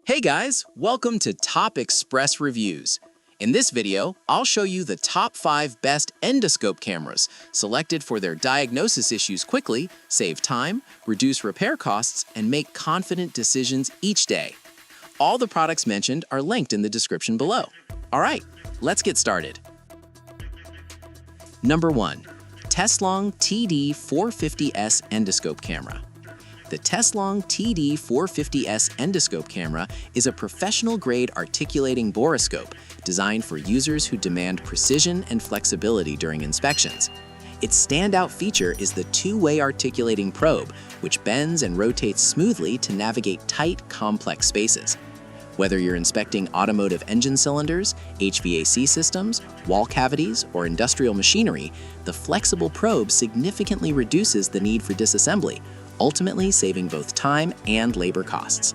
Hey guys, welcome to Top Express Reviews. In this video, I'll show you the top 5 best endoscope cameras, selected for their diagnosis issues quickly, save time, reduce repair costs, and make confident decisions each day. All the products mentioned are linked in the description below. Alright, let's get started. Number 1. TESLONG TD450S Endoscope Camera. The TESLONG TD450S endoscope camera is a professional-grade articulating boroscope designed for users who demand precision and flexibility during inspections. Its standout feature is the two-way articulating probe, which bends and rotates smoothly to navigate tight, complex spaces. Whether you're inspecting automotive engine cylinders, HVAC systems, wall cavities, or industrial machinery, the flexible probe significantly reduces the need for disassembly, ultimately saving both time and labor costs.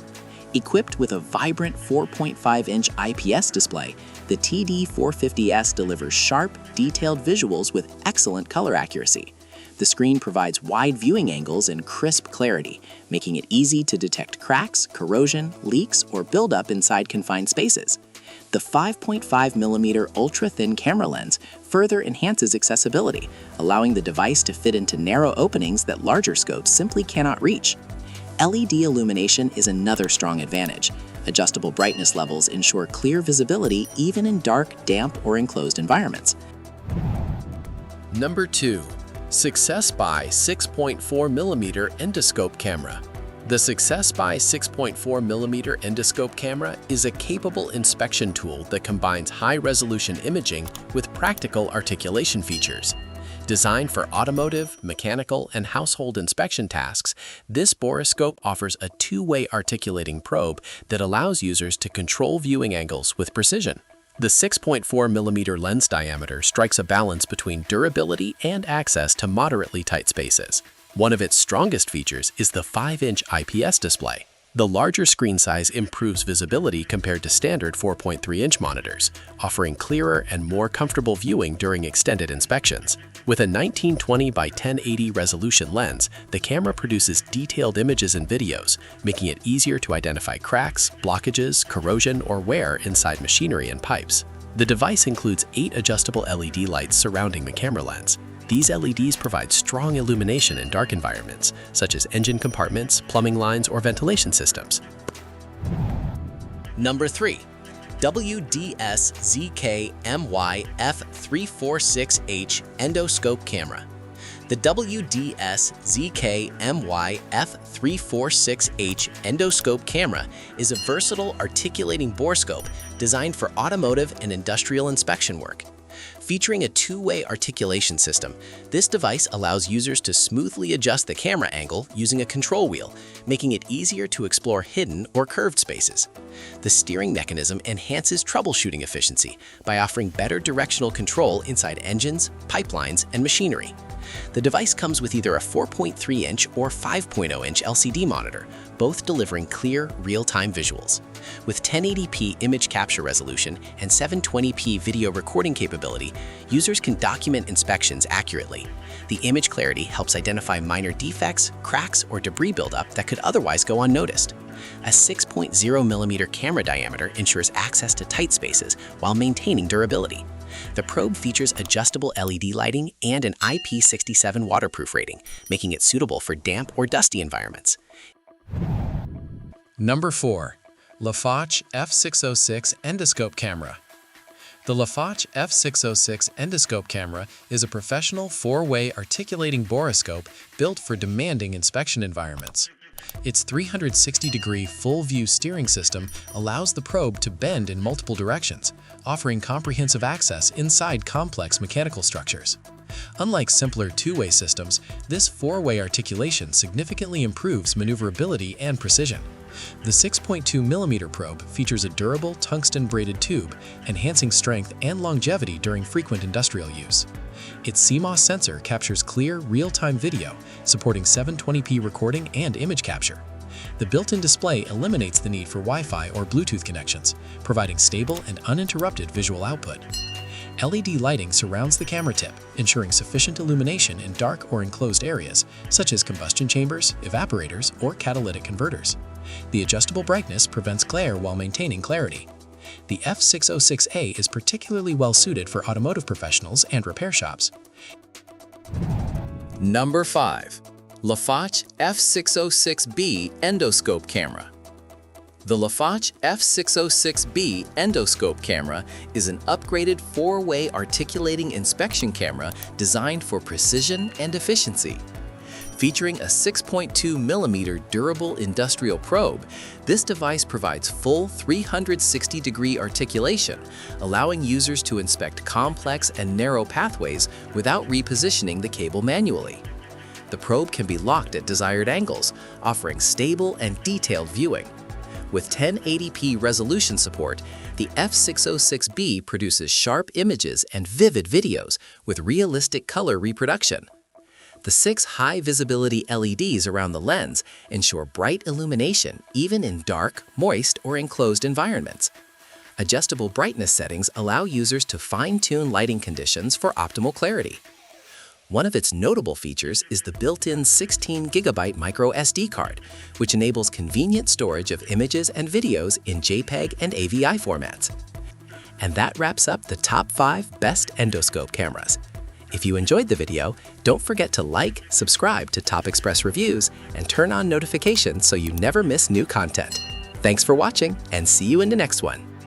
Equipped with a vibrant 4.5-inch IPS display, the TD450S delivers sharp, detailed visuals with excellent color accuracy. The screen provides wide viewing angles and crisp clarity, making it easy to detect cracks, corrosion, leaks, or buildup inside confined spaces. The 5.5mm ultra-thin camera lens further enhances accessibility, allowing the device to fit into narrow openings that larger scopes simply cannot reach. LED illumination is another strong advantage. Adjustable brightness levels ensure clear visibility even in dark, damp, or enclosed environments. Number 2. SucceBuy 6.4mm Endoscope Camera. The SucceBuy 6.4mm endoscope camera is a capable inspection tool that combines high-resolution imaging with practical articulation features. Designed for automotive, mechanical, and household inspection tasks, this boroscope offers a two-way articulating probe that allows users to control viewing angles with precision. The 6.4mm lens diameter strikes a balance between durability and access to moderately tight spaces. One of its strongest features is the 5-inch IPS display. The larger screen size improves visibility compared to standard 4.3-inch monitors, offering clearer and more comfortable viewing during extended inspections. With a 1920 by 1080 resolution lens, the camera produces detailed images and videos, making it easier to identify cracks, blockages, corrosion, or wear inside machinery and pipes. The device includes 8 adjustable LED lights surrounding the camera lens. These LEDs provide strong illumination in dark environments, such as engine compartments, plumbing lines, or ventilation systems. Number 3. WDSZKMYF 346H Endoscope Camera. The WDSZKMYF 346H endoscope camera is a versatile articulating borescope designed for automotive and industrial inspection work. Featuring a two-way articulation system, this device allows users to smoothly adjust the camera angle using a control wheel, making it easier to explore hidden or curved spaces. The steering mechanism enhances troubleshooting efficiency by offering better directional control inside engines, pipelines, and machinery. The device comes with either a 4.3-inch or 5.0-inch LCD monitor, both delivering clear, real-time visuals. With 1080p image capture resolution and 720p video recording capability, users can document inspections accurately. The image clarity helps identify minor defects, cracks, or debris buildup that could otherwise go unnoticed. A 6.0mm camera diameter ensures access to tight spaces while maintaining durability. The probe features adjustable LED lighting and an IP67 waterproof rating, making it suitable for damp or dusty environments. Number 4. LAFOCH F606 Endoscope Camera. The LAFOCH F606 endoscope camera is a professional 4-way articulating boroscope built for demanding inspection environments. Its 360-degree full-view steering system allows the probe to bend in multiple directions, offering comprehensive access inside complex mechanical structures. Unlike simpler two-way systems, this 4-way articulation significantly improves maneuverability and precision. The 6.2mm probe features a durable tungsten-braided tube, enhancing strength and longevity during frequent industrial use. Its CMOS sensor captures clear, real-time video, supporting 720p recording and image capture. The built-in display eliminates the need for Wi-Fi or Bluetooth connections, providing stable and uninterrupted visual output. LED lighting surrounds the camera tip, ensuring sufficient illumination in dark or enclosed areas, such as combustion chambers, evaporators, or catalytic converters. The adjustable brightness prevents glare while maintaining clarity. The F606A is particularly well suited for automotive professionals and repair shops. Number 5. LAFOCH F606B Endoscope Camera. The LAFOCH F606B Endoscope camera is an upgraded 4-way articulating inspection camera designed for precision and efficiency. Featuring a 6.2mm durable industrial probe, this device provides full 360-degree articulation, allowing users to inspect complex and narrow pathways without repositioning the cable manually. The probe can be locked at desired angles, offering stable and detailed viewing. With 1080p resolution support, the F606B produces sharp images and vivid videos with realistic color reproduction. The 6 high-visibility LEDs around the lens ensure bright illumination even in dark, moist, or enclosed environments. Adjustable brightness settings allow users to fine-tune lighting conditions for optimal clarity. One of its notable features is the built-in 16GB micro SD card, which enables convenient storage of images and videos in JPEG and AVI formats. And that wraps up the top 5 best endoscope cameras. If you enjoyed the video, don't forget to like, subscribe to Top Express Reviews, and turn on notifications so you never miss new content. Thanks for watching, and see you in the next one.